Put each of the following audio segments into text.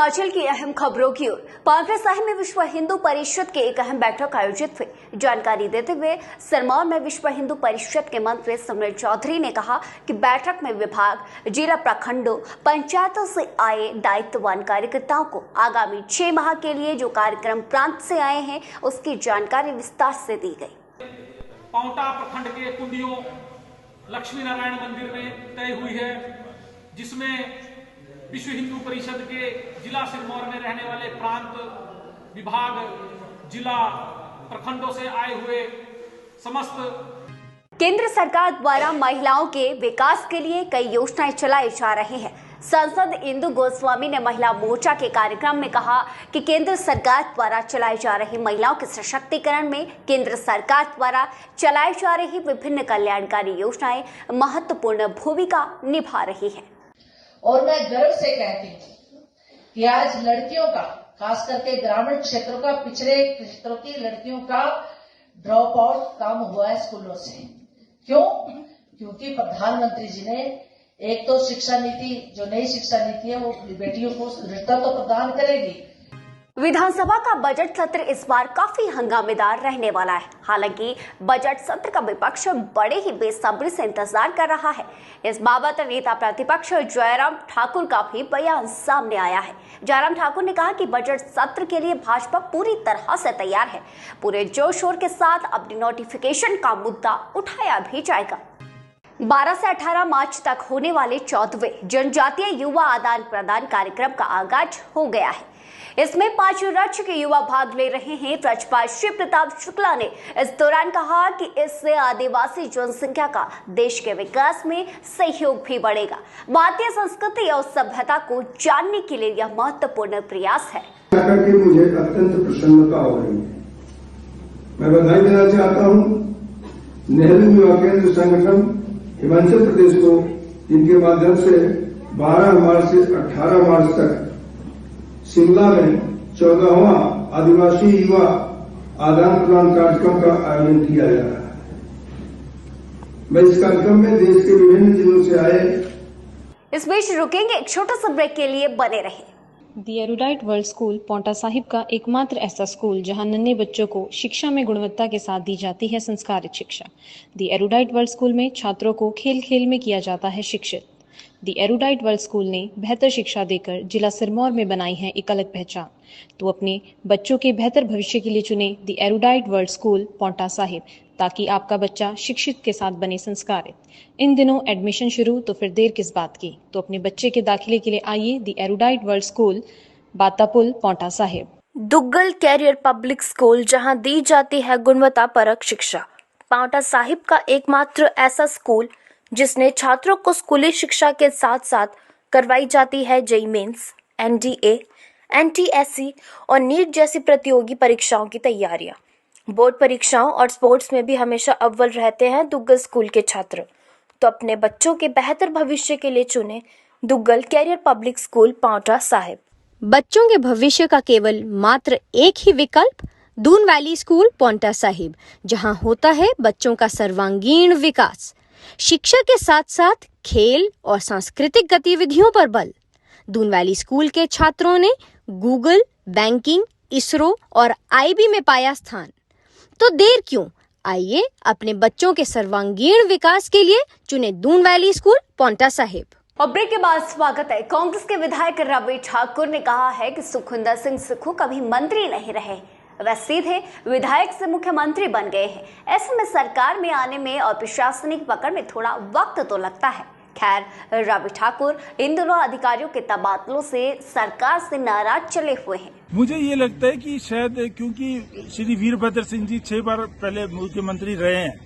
हिमाचल की अहम खबरों की ओर पांवटा साहिब में विश्व हिंदू परिषद की एक अहम बैठक आयोजित हुई। जानकारी देते हुए सिरमौर में विश्व हिंदू परिषद के मंत्री सुनील चौधरी ने कहा कि बैठक में विभाग, जिला, प्रखंडों, पंचायतों से आए दायित्ववान कार्यकर्ताओं को आगामी 6 माह के लिए जो कार्यक्रम प्रांत से आए हैं उसकी जानकारी विस्तार से दी गई। पांवटा प्रखंड के कुंडियों लक्ष्मी नारायण मंदिर में तय हुई है, जिसमें विश्व हिंदू परिषद के जिला सिरमौर में रहने वाले प्रांत, विभाग, जिला, प्रखंडों से आए हुए समस्त केंद्र सरकार द्वारा महिलाओं के विकास के लिए कई योजनाएं चलाई जा रही हैं। सांसद इंदु गोस्वामी ने महिला मोर्चा के कार्यक्रम में कहा कि केंद्र सरकार द्वारा चलाई जा रही महिलाओं के सशक्तिकरण में केंद्र सरकार द्वारा चलाई जा रही विभिन्न कल्याणकारी योजनाएं महत्वपूर्ण भूमिका निभा रही है। और मैं गर्व से कहती हूँ कि आज लड़कियों का, खास करके ग्रामीण क्षेत्रों का, पिछड़े क्षेत्रों की लड़कियों का ड्रॉप आउट कम हुआ है स्कूलों से। क्यों? क्योंकि प्रधानमंत्री जी ने एक तो शिक्षा नीति, जो नई शिक्षा नीति है वो बेटियों को सुरक्षा तो प्रदान करेगी। विधानसभा का बजट सत्र इस बार काफी हंगामेदार रहने वाला है। हालांकि बजट सत्र का विपक्ष बड़े ही बेसब्री से इंतजार कर रहा है। इस बाबत नेता प्रतिपक्ष जयराम ठाकुर का भी बयान सामने आया है। जयराम ठाकुर ने कहा कि बजट सत्र के लिए भाजपा पूरी तरह से तैयार है। पूरे जोश शोर के साथ अब नोटिफिकेशन का मुद्दा उठाया भी जाएगा। 12 से 18 मार्च तक होने वाले 14वें जनजातीय युवा आदान प्रदान कार्यक्रम का आगाज हो गया है। इसमें 5 राज्य के युवा भाग ले रहे हैं। राज्यपाल श्री प्रताप शुक्ला ने इस दौरान कहा कि इससे आदिवासी जनसंख्या का देश के विकास में सहयोग भी बढ़ेगा। भारतीय संस्कृति और सभ्यता को जानने के लिए यह महत्वपूर्ण प्रयास है। मुझे अत्यंत प्रसन्नता हो रही है। मैं बधाई देना चाहता हूँ नेहरू युवा केंद्र संगठन हिमाचल प्रदेश को, जिनके माध्यम से 12 मार्च से 18 मार्च तक शिमला में 14वां आदिवासी युवा आदान प्रदान कार्यक्रम का आयोजन किया जा रहा है। मैं इस कार्यक्रम में देश के विभिन्न जिलों से आए। इस बीच रुकेंगे एक छोटा सा ब्रेक के लिए, बने रहे। The erudite world school Paonta Sahib का एकमात्र ऐसा स्कूल जहां नन्हे बच्चों को शिक्षा में गुणवत्ता के साथ दी जाती है संस्कारित शिक्षा। दी एरुडाइट वर्ल्ड स्कूल में छात्रों को खेल खेल में किया जाता है शिक्षित। दी एरुडाइट वर्ल्ड स्कूल ने बेहतर शिक्षा देकर जिला सिरमौर में बनाई है एक अलग पहचान। तो अपने बच्चों के बेहतर भविष्य के लिए चुने the erudite world school Paonta Sahib, ताकि आपका बच्चा शिक्षित के साथ बने संस्कारित। इन दिनों एडमिशन शुरू, तो फिर देर किस बात की। तो अपने बच्चे के दाखिले के लिए आइए the erudite world school, Batapul, Paonta Sahib. Duggal career public school, जहां दी जाती है गुणवत्ता परक शिक्षा। पांवटा साहिब का एकमात्र ऐसा स्कूल जिसने छात्रों को स्कूली शिक्षा के साथ साथ करवाई जाती है जेईई मेंस, एनडीए, एनटीएससी और नीट जैसी प्रतियोगी परीक्षाओं की तैयारियां। बोर्ड परीक्षाओं और स्पोर्ट्स में भी हमेशा अव्वल रहते हैं दुग्गल स्कूल के छात्र। तो अपने बच्चों के बेहतर भविष्य के लिए चुने Duggal career public school, Paonta Sahib. बच्चों के भविष्य का केवल मात्र एक ही विकल्प, दून वैली स्कूल, पांवटा साहिब, जहां होता है बच्चों का सर्वांगीण विकास। शिक्षा के साथ साथ खेल और सांस्कृतिक गतिविधियों पर बल। दून वैली स्कूल के छात्रों ने गूगल, बैंकिंग, इसरो और आईबी में पाया स्थान। तो देर क्यों, आइए अपने बच्चों के सर्वांगीण विकास के लिए चुने दून वैली स्कूल, पांवटा साहिब। और ब्रेक के बाद स्वागत है। कांग्रेस के विधायक रवि ठाकुर ने कहा है कि सुखविंदर सिंह सुक्खू कभी मंत्री नहीं रहे, वह सीधे विधायक से मुख्यमंत्री बन गए हैं। ऐसे में सरकार में आने में और प्रशासनिक पकड़ में थोड़ा वक्त तो लगता है। खैर, रवि ठाकुर इन दोनों अधिकारियों के तबादलों से सरकार से नाराज चले हुए हैं। मुझे ये लगता है कि शायद क्योंकि श्री वीरभद्र सिंह जी 6 बार पहले मुख्यमंत्री रहे हैं,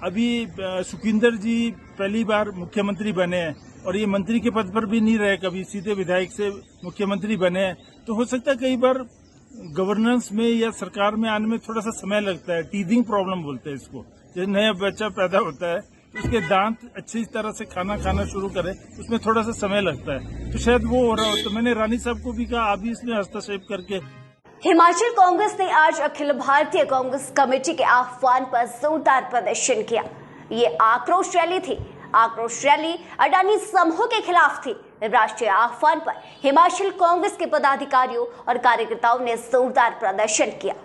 अभी सुखविंदर जी पहली बार मुख्यमंत्री बने हैं और ये मंत्री के पद पर भी नहीं रहे, कभी सीधे विधायक से मुख्यमंत्री बने हैं। तो हो सकता है कई बार गवर्नेंस में या सरकार में आने में थोड़ा सा समय लगता है। टीथिंग प्रॉब्लम बोलते हैं इसको। जैसे नया बच्चा पैदा होता है तो उसके दांत अच्छी तरह से खाना शुरू करे, उसमें थोड़ा सा समय लगता है। तो शायद वो हो रहा हो। तो मैंने रानी साहब को भी कहा, आप भी इसमें हस्तक्षेप करके। हिमाचल कांग्रेस ने आज अखिल भारतीय कांग्रेस कमेटी के आह्वान पर जोरदार प्रदर्शन किया। ये आक्रोश रैली थी। आक्रोश रैली अडानी समूह के खिलाफ थी। राष्ट्रीय आह्वान पर हिमाचल कांग्रेस के पदाधिकारियों और कार्यकर्ताओं ने जोरदार प्रदर्शन किया।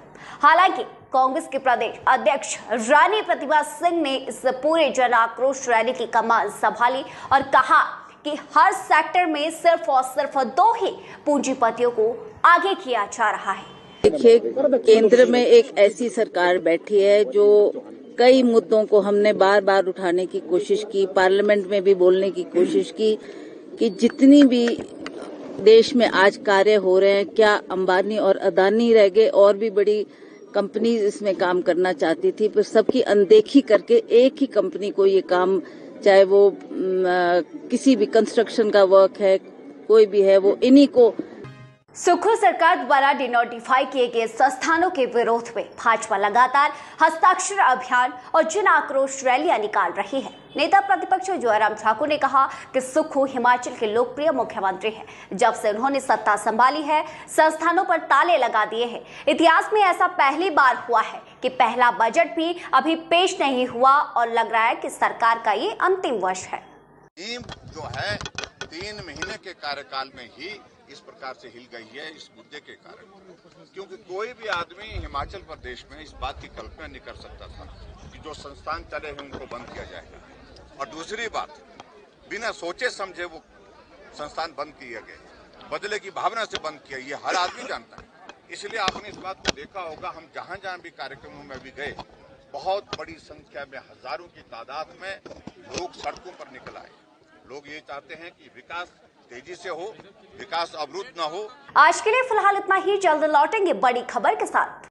हालांकि कांग्रेस के प्रदेश अध्यक्ष रानी प्रतिभा सिंह ने इस पूरे जन आक्रोश रैली की कमान संभाली और कहा कि हर सेक्टर में सिर्फ और सिर्फ 2 ही पूंजीपतियों को आगे किया जा रहा है। देखिए, केंद्र में एक ऐसी सरकार बैठी है जो कई मुद्दों को हमने बार बार उठाने की कोशिश की, पार्लियामेंट में भी बोलने की कोशिश की कि जितनी भी देश में आज कार्य हो रहे हैं, क्या अंबानी और अदानी रह गए, और भी बड़ी कंपनी इसमें काम करना चाहती थी, पर सबकी अनदेखी करके एक ही कंपनी को ये काम, चाहे वो किसी भी कंस्ट्रक्शन का वर्क है, कोई भी है, वो इन्हीं को। सुखू सरकार द्वारा डिनोटिफाई किए गए संस्थानों के विरोध में भाजपा लगातार हस्ताक्षर अभियान और जन आक्रोश रैलियां निकाल रही है। नेता प्रतिपक्ष जयराम ठाकुर ने कहा कि सुखू हिमाचल के लोकप्रिय मुख्यमंत्री हैं। जब से उन्होंने सत्ता संभाली है, संस्थानों पर ताले लगा दिए हैं। इतिहास में ऐसा पहली बार हुआ है कि पहला बजट भी अभी पेश नहीं हुआ और लग रहा है कि सरकार का ये अंतिम वर्ष है। जो है 3 महीने के कार्यकाल में ही इस प्रकार से हिल गई है इस मुद्दे के कारण, क्योंकि कोई भी आदमी हिमाचल प्रदेश में इस बात की कल्पना नहीं कर सकता था कि जो संस्थान चले हैं उनको बंद किया जाएगा। और दूसरी बात, बिना सोचे समझे वो संस्थान बंद किए गए, बदले की भावना से बंद किया, ये हर आदमी जानता है। इसलिए आपने इस बात को देखा होगा, हम जहां जहां भी कार्यक्रमों में भी गए, बहुत बड़ी संख्या में, हजारों की तादाद में लोग सड़कों पर निकल आए। लोग ये चाहते हैं कि विकास तेजी से हो, विकास अवरुद्ध न हो। आज के लिए फिलहाल इतना ही, जल्द लौटेंगे बड़ी खबर के साथ।